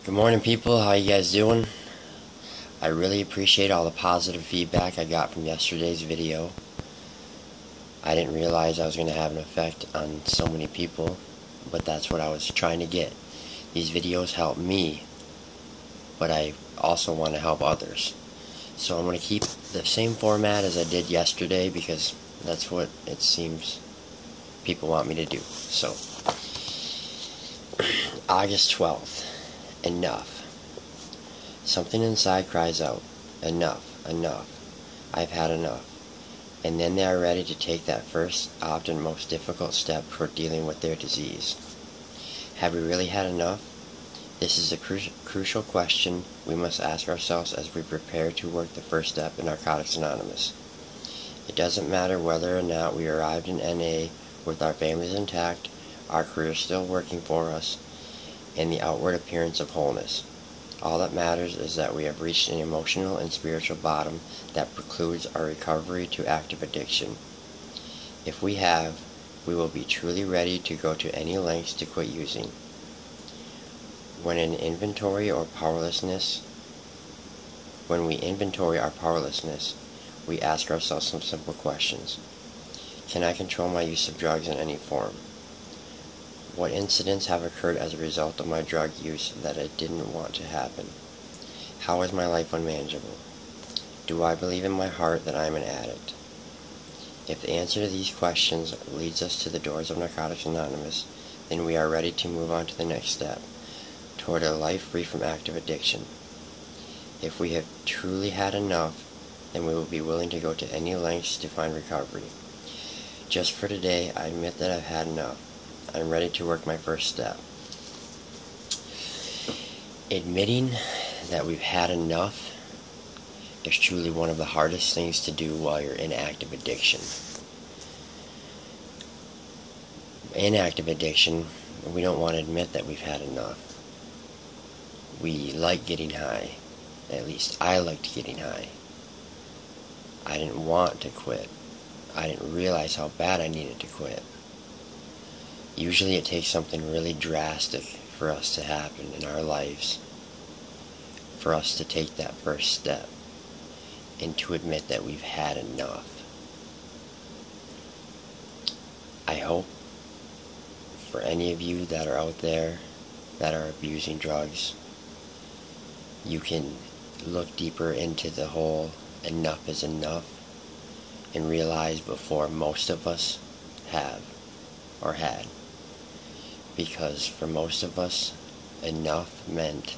Good morning, people. How you guys doing? I really appreciate all the positive feedback I got from yesterday's video. I didn't realize I was going to have an effect on so many people, but that's what I was trying to get. These videos help me, but I also want to help others. So I'm going to keep the same format as I did yesterday because that's what it seems people want me to do. So, August 12th. Enough. Something inside cries out, enough, enough. I've had enough. And then they are ready to take that first, often most difficult step toward dealing with their disease. Have we really had enough? This is a crucial question we must ask ourselves as we prepare to work the first step in Narcotics Anonymous. It doesn't matter whether or not we arrived in NA with our families intact, our careers still working for us, and the outward appearance of wholeness. All that matters is that we have reached an emotional and spiritual bottom that precludes our recovery to active addiction. If we have, we will be truly ready to go to any lengths to quit using. When we inventory our powerlessness, we ask ourselves some simple questions. Can I control my use of drugs in any form? What incidents have occurred as a result of my drug use that I didn't want to happen? How is my life unmanageable? Do I believe in my heart that I am an addict? If the answer to these questions leads us to the doors of Narcotics Anonymous, then we are ready to move on to the next step, toward a life free from active addiction. If we have truly had enough, then we will be willing to go to any lengths to find recovery. Just for today, I admit that I've had enough. I'm ready to work my first step. Admitting that we've had enough is truly one of the hardest things to do while you're in active addiction. In active addiction, we don't want to admit that we've had enough. We like getting high. At least I liked getting high. I didn't want to quit. I didn't realize how bad I needed to quit. Usually it takes something really drastic for us to happen in our lives, for us to take that first step, and to admit that we've had enough. I hope for any of you that are out there that are abusing drugs, you can look deeper into the whole enough is enough and realize before most of us have or had. Because for most of us, enough meant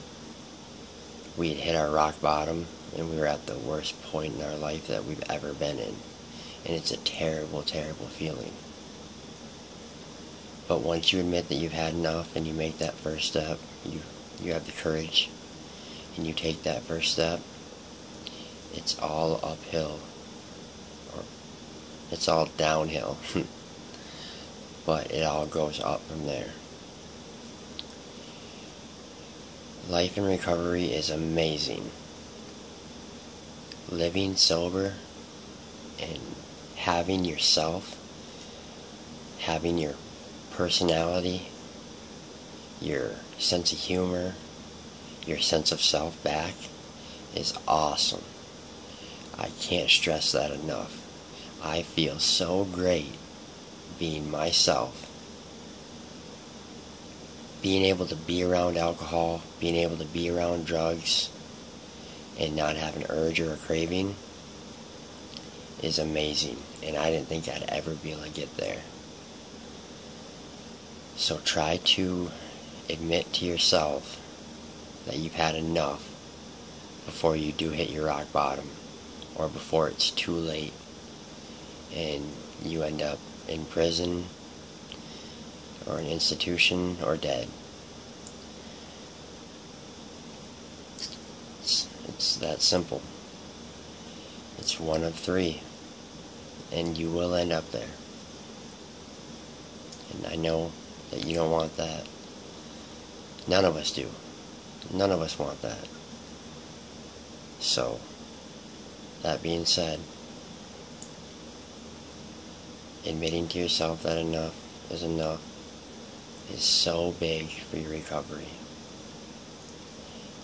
we had hit our rock bottom and we were at the worst point in our life that we've ever been in. And it's a terrible, terrible feeling. But once you admit that you've had enough and you make that first step, you have the courage and you take that first step, it's all uphill. Or it's all downhill. But it all goes up from there. Life in recovery is amazing. Living sober and having yourself, having your personality, your sense of humor, your sense of self back is awesome. I can't stress that enough. I feel so great being myself. Being able to be around alcohol, being able to be around drugs, and not have an urge or a craving is amazing. And I didn't think I'd ever be able to get there. So try to admit to yourself that you've had enough before you do hit your rock bottom, or before it's too late and you end up in prison or an institution or dead. It's that simple. It's one of three, and you will end up there. And I know that you don't want that. None of us do. None of us want that. So, that being said, admitting to yourself that enough is so big for your recovery.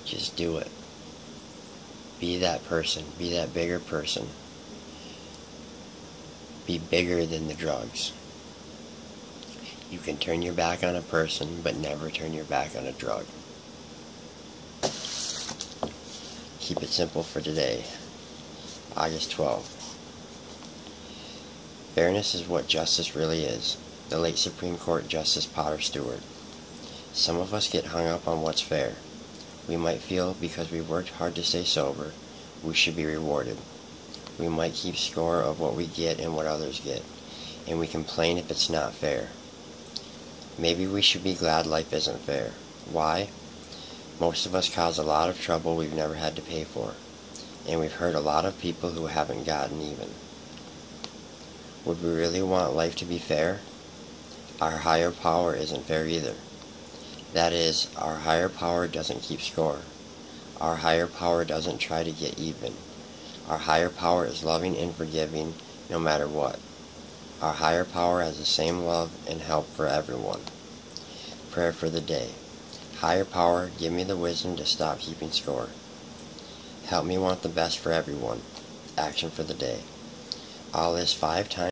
Just do it. Be that person. Be that bigger person. Be bigger than the drugs. You can turn your back on a person, but never turn your back on a drug. Keep it simple for today, August 12th. Fairness is what justice really is. The late Supreme Court Justice Potter Stewart. Some of us get hung up on what's fair. We might feel because we worked hard to stay sober, we should be rewarded. We might keep score of what we get and what others get, and we complain if it's not fair. Maybe we should be glad life isn't fair. Why? Most of us cause a lot of trouble we've never had to pay for, and we've hurt a lot of people who haven't gotten even. Would we really want life to be fair? Our higher power isn't fair either. That is, our higher power doesn't keep score. Our higher power doesn't try to get even. Our higher power is loving and forgiving no matter what. Our higher power has the same love and help for everyone. Prayer for the day. Higher power, give me the wisdom to stop keeping score. Help me want the best for everyone. Action for the day. All this 5 times.